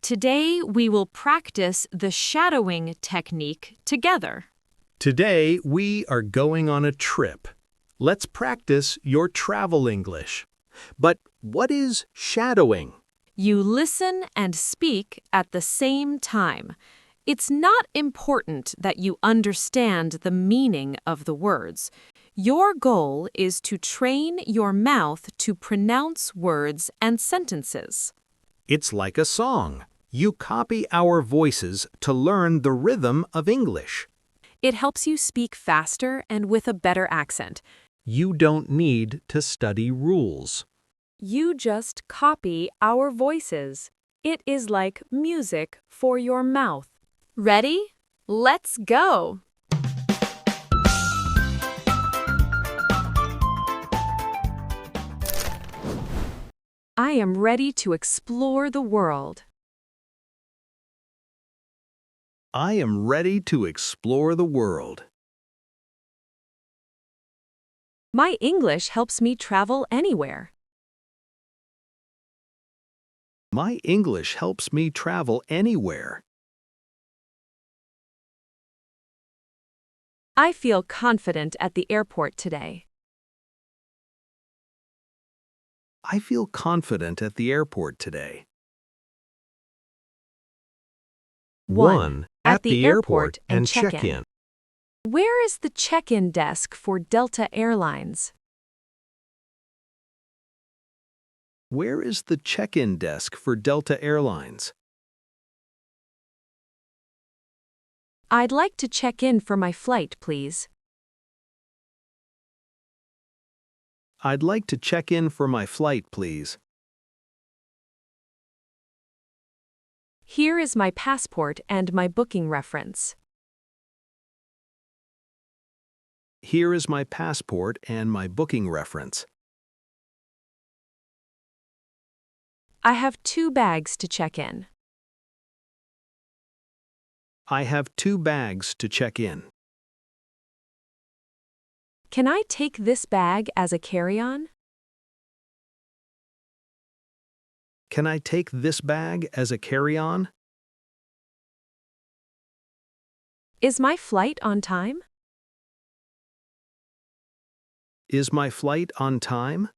Today we will practice the shadowing technique together. Today, we are going on a trip. Let's practice your travel English. But what is shadowing? You listen and speak at the same time. It's not important that you understand the meaning of the words. Your goal is to train your mouth to pronounce words and sentences. It's like a song. You copy our voices to learn the rhythm of English. It helps you speak faster and with a better accent. You don't need to study rules. You just copy our voices. It is like music for your mouth. Ready? Let's go! I am ready to explore the world. I am ready to explore the world. My English helps me travel anywhere. My English helps me travel anywhere. I feel confident at the airport today. I feel confident at the airport today. 1. At the airport and check in. Where is the check-in desk for Delta Airlines? Where is the check-in desk for Delta Airlines? I'd like to check in for my flight, please. I'd like to check in for my flight, please. Here is my passport and my booking reference. Here is my passport and my booking reference. I have 2 bags to check in. I have 2 bags to check in. Can I take this bag as a carry-on? Can I take this bag as a carry-on? Is my flight on time? Is my flight on time?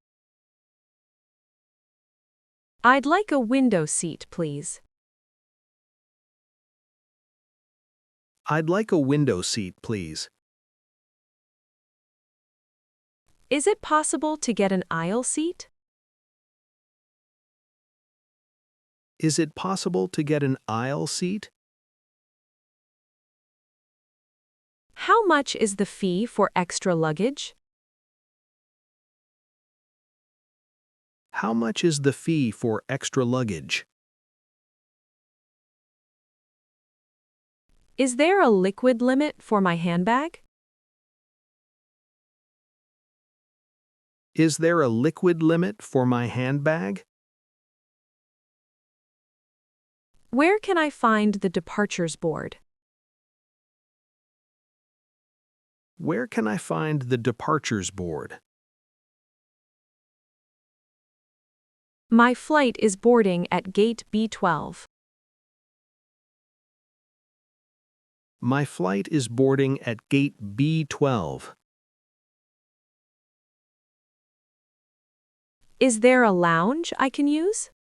I'd like a window seat, please. I'd like a window seat, please. Is it possible to get an aisle seat? Is it possible to get an aisle seat? How much is the fee for extra luggage? How much is the fee for extra luggage? Is there a liquid limit for my handbag? Is there a liquid limit for my handbag? Where can I find the departures board? Where can I find the departures board? My flight is boarding at gate B12. My flight is boarding at gate B12. Is there a lounge I can use?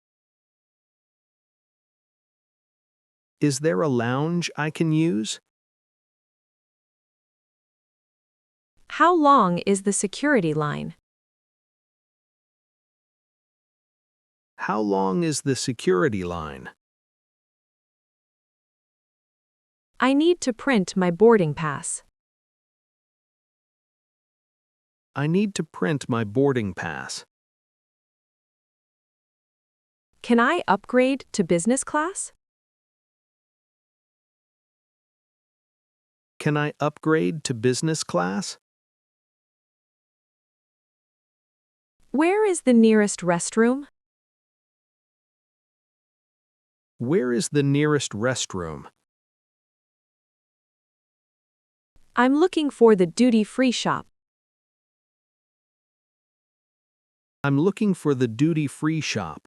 Is there a lounge I can use? How long is the security line? How long is the security line? I need to print my boarding pass. I need to print my boarding pass. Can I upgrade to business class? Can I upgrade to business class? Where is the nearest restroom? Where is the nearest restroom? I'm looking for the duty-free shop. I'm looking for the duty-free shop.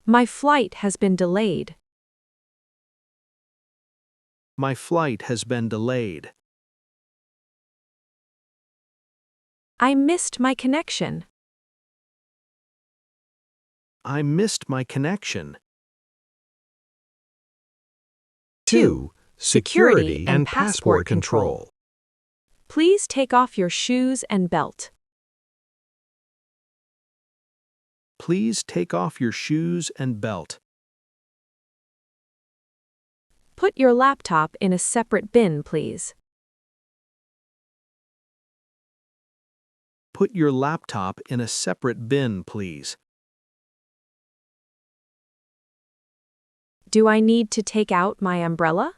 My flight has been delayed. My flight has been delayed. I missed my connection. I missed my connection. 2. Security and passport control. Please take off your shoes and belt. Please take off your shoes and belt. Put your laptop in a separate bin, please. Put your laptop in a separate bin, please. Do I need to take out my umbrella?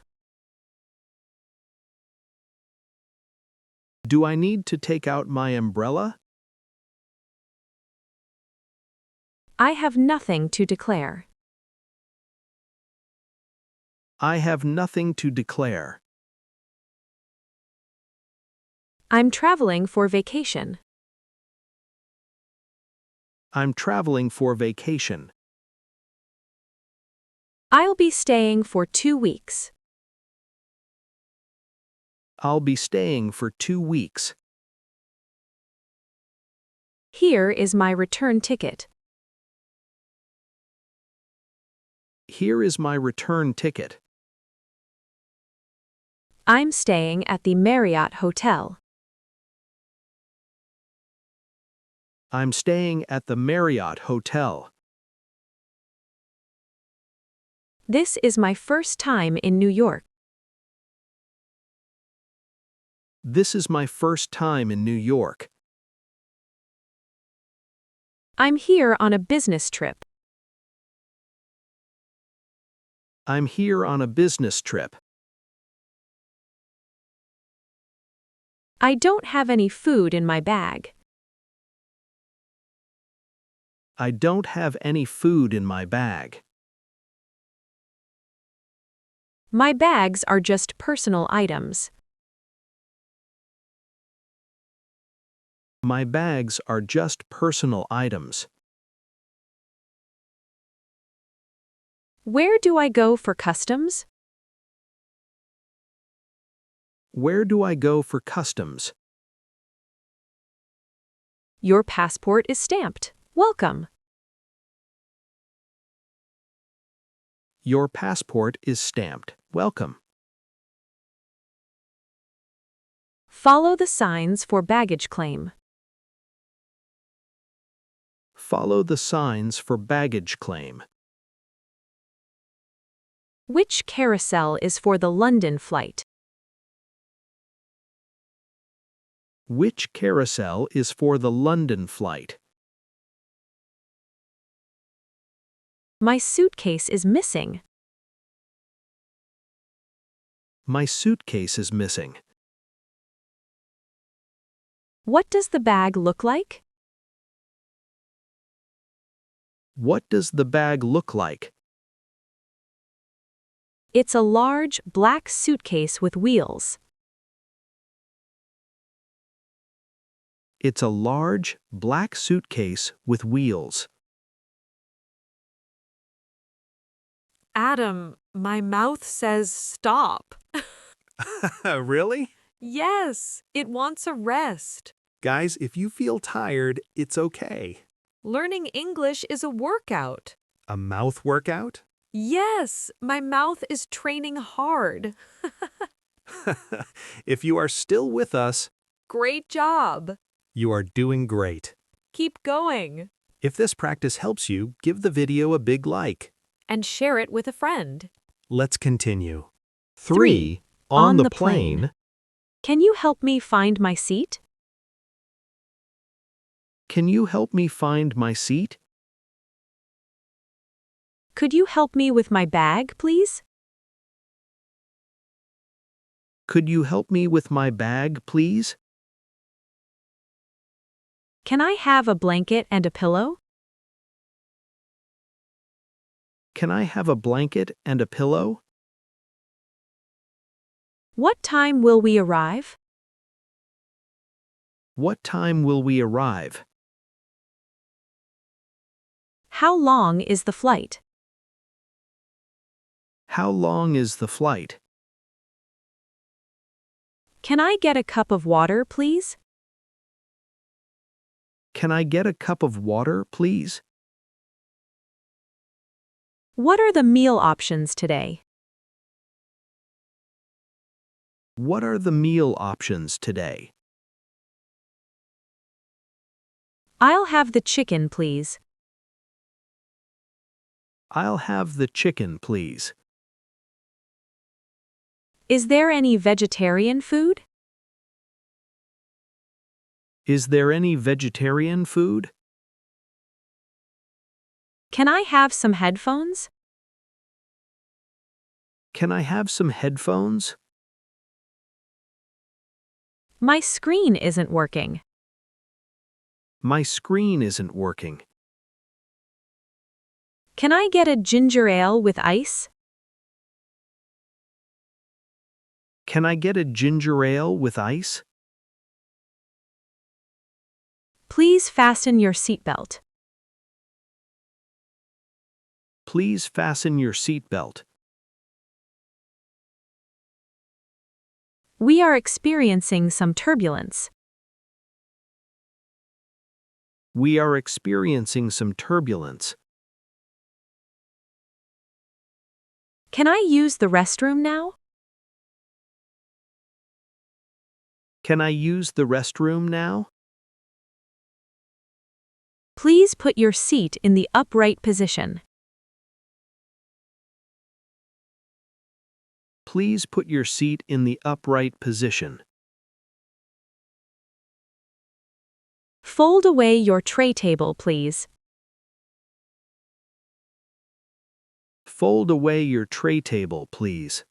Do I need to take out my umbrella? I have nothing to declare. I have nothing to declare. I'm traveling for vacation. I'm traveling for vacation. I'll be staying for 2 weeks. I'll be staying for 2 weeks. Here is my return ticket. Here is my return ticket. I'm staying at the Marriott Hotel. I'm staying at the Marriott Hotel. This is my first time in New York. This is my first time in New York. I'm here on a business trip. I'm here on a business trip. I don't have any food in my bag. I don't have any food in my bag. My bags are just personal items. My bags are just personal items. Where do I go for customs? Where do I go for customs? Your passport is stamped. Welcome. Your passport is stamped. Welcome. Follow the signs for baggage claim. Follow the signs for baggage claim. Which carousel is for the London flight? Which carousel is for the London flight? My suitcase is missing. My suitcase is missing. What does the bag look like? What does the bag look like? It's a large, black suitcase with wheels. It's a large, black suitcase with wheels. Adam, my mouth says stop. Really? Yes, it wants a rest. Guys, if you feel tired, it's okay. Learning English is a workout. A mouth workout? Yes, my mouth is training hard. If you are still with us, Great job. you are doing great. Keep going. If this practice helps you, give the video a big like. And share it with a friend. Let's continue. 3. On the plane. Can you help me find my seat? Can you help me find my seat? Could you help me with my bag, please? Could you help me with my bag, please? Can I have a blanket and a pillow? Can I have a blanket and a pillow? What time will we arrive? What time will we arrive? How long is the flight? How long is the flight? Can I get a cup of water, please? Can I get a cup of water, please? What are the meal options today? What are the meal options today? I'll have the chicken, please. I'll have the chicken, please. Is there any vegetarian food? Is there any vegetarian food? Can I have some headphones? Can I have some headphones? My screen isn't working. My screen isn't working. Can I get a ginger ale with ice? Can I get a ginger ale with ice? Please fasten your seatbelt. Please fasten your seatbelt. We are experiencing some turbulence. We are experiencing some turbulence. Can I use the restroom now? Can I use the restroom now? Please put your seat in the upright position. Please put your seat in the upright position. Fold away your tray table, please. Fold away your tray table, please.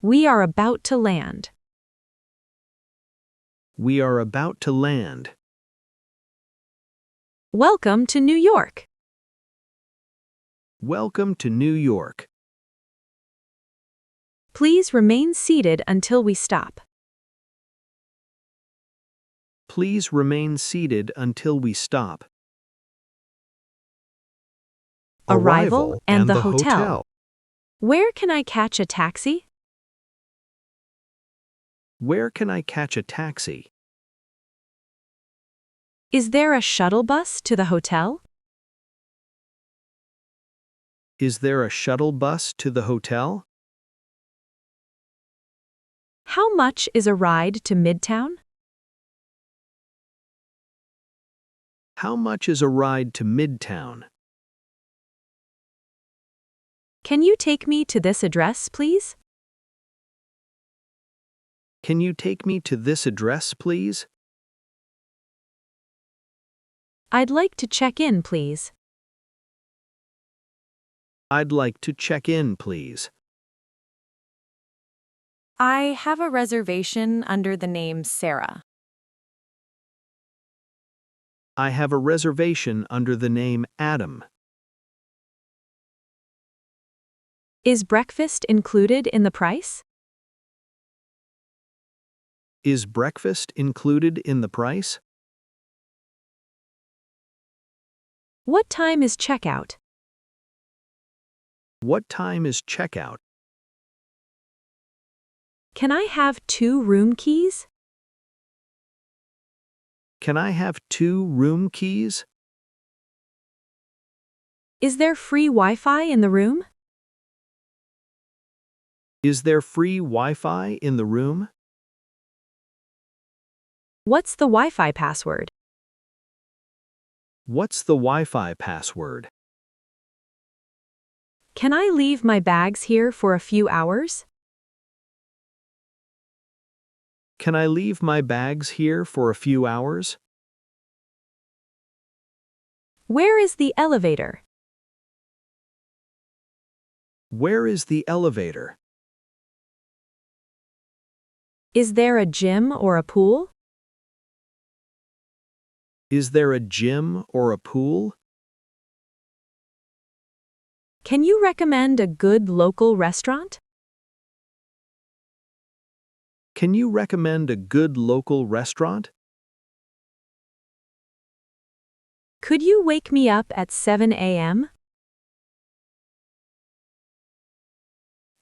We are about to land. We are about to land. Welcome to New York. Welcome to New York. Please remain seated until we stop. Please remain seated until we stop. Arrival and the hotel. Where can I catch a taxi? Where can I catch a taxi? Is there a shuttle bus to the hotel? Is there a shuttle bus to the hotel? How much is a ride to Midtown? How much is a ride to Midtown? Can you take me to this address, please? Can you take me to this address, please? I'd like to check in, please. I'd like to check in, please. I have a reservation under the name Sarah. I have a reservation under the name Adam. Is breakfast included in the price? Is breakfast included in the price? What time is checkout? What time is checkout? Can I have 2 room keys? Can I have 2 room keys? Is there free Wi-Fi in the room? Is there free Wi-Fi in the room? What's the Wi-Fi password? What's the Wi-Fi password? Can I leave my bags here for a few hours? Can I leave my bags here for a few hours? Where is the elevator? Where is the elevator? Is there a gym or a pool? Is there a gym or a pool? Can you recommend a good local restaurant? Can you recommend a good local restaurant? Could you wake me up at 7 a.m.?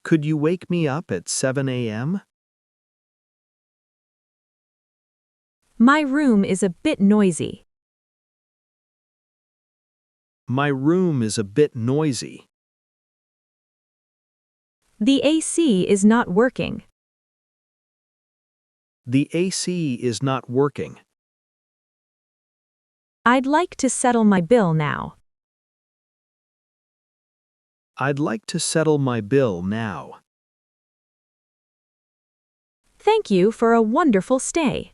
Could you wake me up at 7 a.m.? My room is a bit noisy. My room is a bit noisy. The AC is not working. The AC is not working. I'd like to settle my bill now. I'd like to settle my bill now. Thank you for a wonderful stay.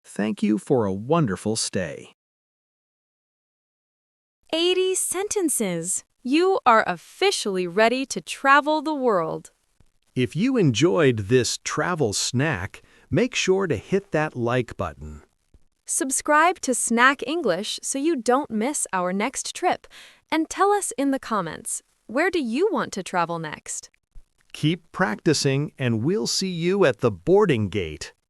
Thank you for a wonderful stay. 80 sentences. You are officially ready to travel the world. If you enjoyed this travel snack, make sure to hit that like button. Subscribe to Snack English so you don't miss our next trip. And tell us in the comments, where do you want to travel next? Keep practicing, and we'll see you at the boarding gate.